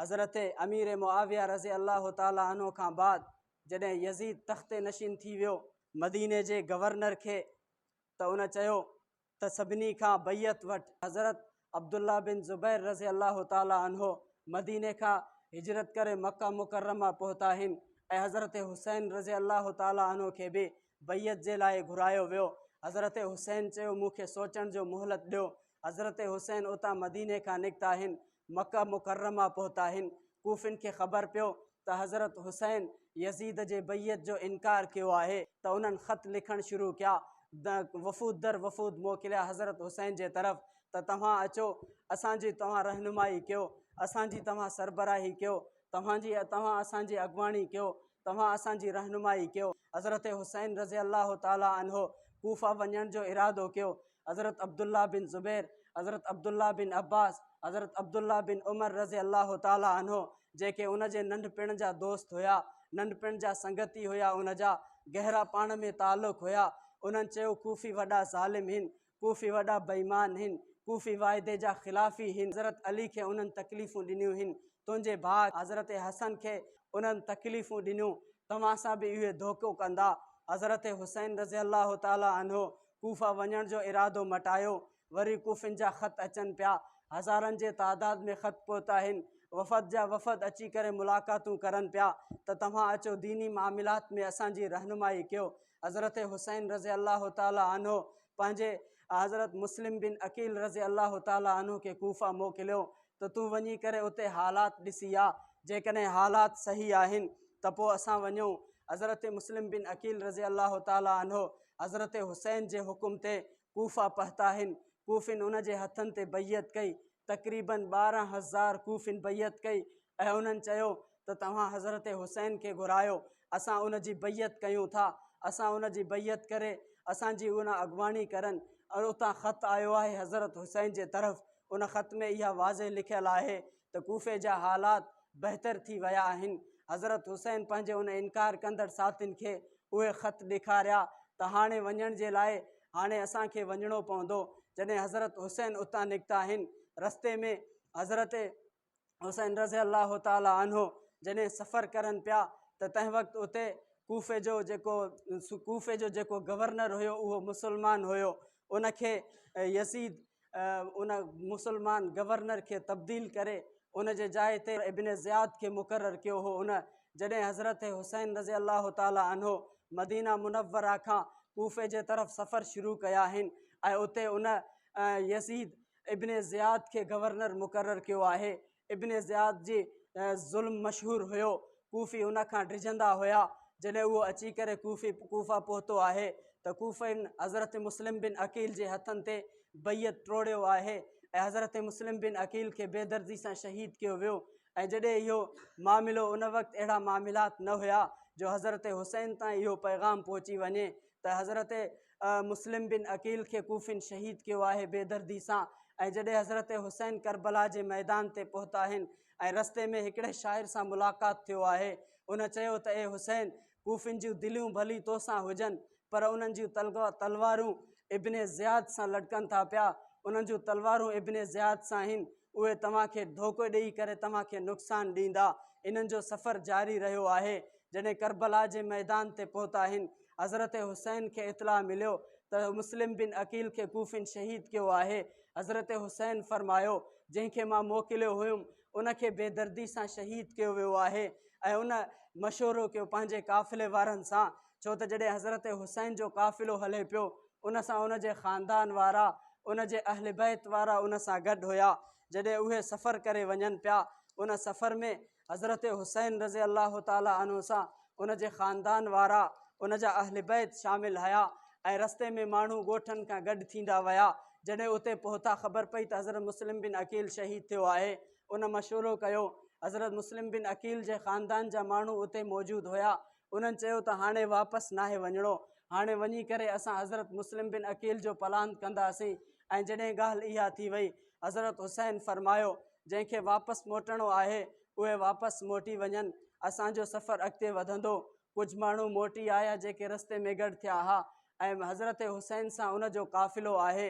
हज़रत अमीर मुआविया रज़ी अल्लाह ताला अन्हु खां बाद जॾहिं यज़ीद तख़्ते नशीन थी वियो मदीने जे गवर्नर खे, त उन चयो त सभिनी खां बैयत वटि। हज़रत अब्दुल्ला बिन ज़ुबैर रज़ी अल्लाह ताला अन्हो मदीने खां हिजरत करे मक्का मुकर्रमा पहुता आहिनि ऐं हज़रत हुसैन रज़ी अल्लाह ताला अन्हो खे बि बैयत जे लाइ घुरायो वियो। हज़रत हुसैन चयो मूंखे सोचण जो मोहलत ॾियो। हज़रत हुसैन उतां मदीने खां निकिता आहिनि, मक्का मुकर्रमा पहुता आहिनि। कूफिन खे ख़बर पियो त हज़रत हुसैन यज़ीद जे बैयत जो इनकार कयो आहे, त उन्हनि ख़त लिखणु शुरू कया, वफ़ूद दर वफ़ूद मोकिलिया हज़रत हुसैन जे तरफ़ त तव्हां अचो, असांजी तव्हां रहनुमाई कयो, असांजी तव्हां सरबराही कयो, तव्हां असांजी अॻुवाणी कयो, तव्हां असांजी रहनुमाई कयो। हज़रत हुसैन रज़ी अल्लाह ताला अन्हो कूफा वञण जो इरादो कयो। हज़रत अब्दुल्ला बिन ज़ुबैर, हज़रत अब्दुल्ला बिन अब्बास, हज़रत अब्दुल्ला बिन उमर रज़ी अल्लाह ताला अन्हो जेके उन जे नंढपिण जा दोस्त हुया, नंढपिण जा संगती हुया, उन जा गहरा पाण में ताल्लुक़ हुया, उन्हनि चयो कूफी वॾा ज़ालिम आहिनि, कूफी वॾा बेईमान आहिनि, कूफी वाइदे जा ख़िलाफ़ी आहिनि। हज़रत अली खे उन्हनि तकलीफ़ूं ॾिनियूं आहिनि, तुंहिंजे भाउ हज़रत हसन खे उन्हनि तकलीफ़ूं ॾिनियूं, तव्हां सां बि इहे धोखो कंदा। हज़रत हुसैन रज़ी अल्लाह ताला अन्हो कूफा वञण जो इरादो मटायो। वरी कूफिन जा ख़त अचनि पिया, हज़ारनि जे तादाद में ख़त पहुता आहिनि, वफ़द जा वफ़द अची करे मुलाक़ातूं करनि पिया त तव्हां अचो दीनी मामिलात में असांजी रहनुमाई कयो। हज़रत हुसैन रज़ी अल्लाह ताला अन्हो पंहिंजे हज़रत मुस्लिम बिन अकील रज़ी अल्लाह ताला अन्हो खे कूफा मोकिलियो त तूं वञी करे उते हालात ॾिसी आ, जेकॾहिं हालात सही आहिनि त पोइ असां वञूं। हज़रत मुस्लिम बिन अकील रज़ी अल्लाह ताला अन्हो हज़रत हुसैन जे हुकुम ते कूफा पहुता आहिनि। कूफिन उन जे हथनि ते बैयत कई, तक़रीबन 12,000 कूफिन बैयत कई ऐं उन्हनि चयो त तव्हां हज़रत हुसैन खे घुरायो, असां उन जी बैयत कयूं था, असां उन जी बैयत करे असांजी उन अॻुवाणी करनि। और उतां ख़त आयो आहे हज़रत हुसैन जे तरफ़, उन ख़त में इहा वाज़े लिखियलु आहे त कूफे जा हालात बहितर थी विया आहिनि। हज़रत हुसैन पंहिंजे उन इनकार कंदड़ साथियुनि खे उहे ख़त ॾेखारिया त हाणे वञण जे लाइ हाणे असांखे वञिणो पवंदो। जॾहिं हज़रत हुसैन उतां निकिता आहिनि, रस्ते में हज़रत हुसैन रज़ी अल्लाह ताला अन्हो जॾहिं सफ़र करनि पिया त तंहिं वक़्तु उते कूफे जो जेको गवर्नर हुयो उहो मुसलमान हुयो। उनखे यज़ीद उन मुसलमान गवर्नर खे तब्दील करे उन जे जाइ ते इब्न ज़ियाद खे मुक़ररु कयो हो। उन जॾहिं हज़रत हुसैन रज़ी अल्लाह ताला अन्हो मदीना मुनव्वरा खां कूफे जे तरफ़ सफ़र शुरू कया आहिनि ऐं उते उन यज़ीद इब्न ज़ियाद खे गवर्नर मुक़ररु कयो आहे। इब्न ज़ियाद जी ज़ुल्म मशहूरु हुयो, कूफी उन खां डिॼंदा हुया। जॾहिं उहो अची करे कूफा पहुतो आहे त कूफिन हज़रत मुस्लिम बिन अकील जे हथनि ते बैयत टोड़ियो आहे ऐं हज़रत मुस्लिम बिन अकील खे बेदर्दी सां शहीद कयो वियो। ऐं जॾहिं इहो मामिलो उन वक़्तु अहिड़ा मामिलात न हुया जो हज़रत हुसैन ताईं इहो पैगाम पहुची वञे त हज़रत मुस्लिम बिन अकील खे कूफिन शहीद कयो आहे बेदर्दी सां। ऐं जॾहिं हज़रत हुसैन करबला जे मैदान ते पहुता आहिनि ऐं रस्ते में हिकिड़े शाइर सां मुलाक़ात थियो आहे, उन चयो त ए हुसैन, कूफिन जूं दिलियूं भली तोसां हुजनि पर उन्हनि जूं तलवारूं इब्न ज़ियाद सां लटकनि था पिया, उन्हनि जूं तलवारूं इब्न ज़ियाद सां आहिनि, उहे तव्हांखे धोखो ॾेई करे तव्हांखे नुक़सानु ॾींदा। इन्हनि जो सफ़र जारी रहियो आहे। जॾहिं करबला जे मैदान ते पहुता आहिनि, हज़रत हुसैन खे इतला मिलियो त मुस्लिम बिन अकील खे कूफिन शहीद कयो आहे। हज़रत हुसैन फरमायो जंहिंखे मां मोकिलियो हुयुमि उनखे बेदर्दी सां शहीद कयो वियो आहे। ऐं उन मशवरो कयो पंहिंजे काफ़िले वारनि सां, छो त जॾहिं हज़रत हुसैन जो काफ़िलो हले पियो उन सां उन जे ख़ानदान वारा, उन जे अहल बैत वारा उन सां गॾु हुया। जॾहिं उहे सफ़र करे वञनि पिया, उन सफ़र में हज़रत हुसैन रज़ी अल्लाह ताला अन्हो सां उन जे ख़ानदान वारा, उन जा अहल बैत शामिल हुया ऐं रस्ते में माण्हू ॻोठनि खां गॾु थींदा विया। जॾहिं उते पहुता ख़बर पई त हज़रत मुस्लिम बिन अकील शहीद थियो आहे, उन मशवरो कयो। हज़रत मुस्लिम बिन अकील जे ख़ानदान जा माण्हू उते मौजूदु हुया। उन्हनि चयो त हाणे वापसि नाहे वञिणो, हाणे वञी करे असां हज़रत मुस्लिम बिन अकील जो पलान कंदासीं। ऐं जॾहिं ॻाल्हि इहा थी वई, हज़रत हुसैन फरमायो जंहिंखे वापसि मोटणो आहे उहे वापसि मोटी वञनि, असांजो सफ़रु अॻिते वधंदो। कुझु माण्हू मोटी आया जेके रस्ते में गॾु थिया हुआ ऐं हज़रत हुसैन सां उन जो काफ़िलो आहे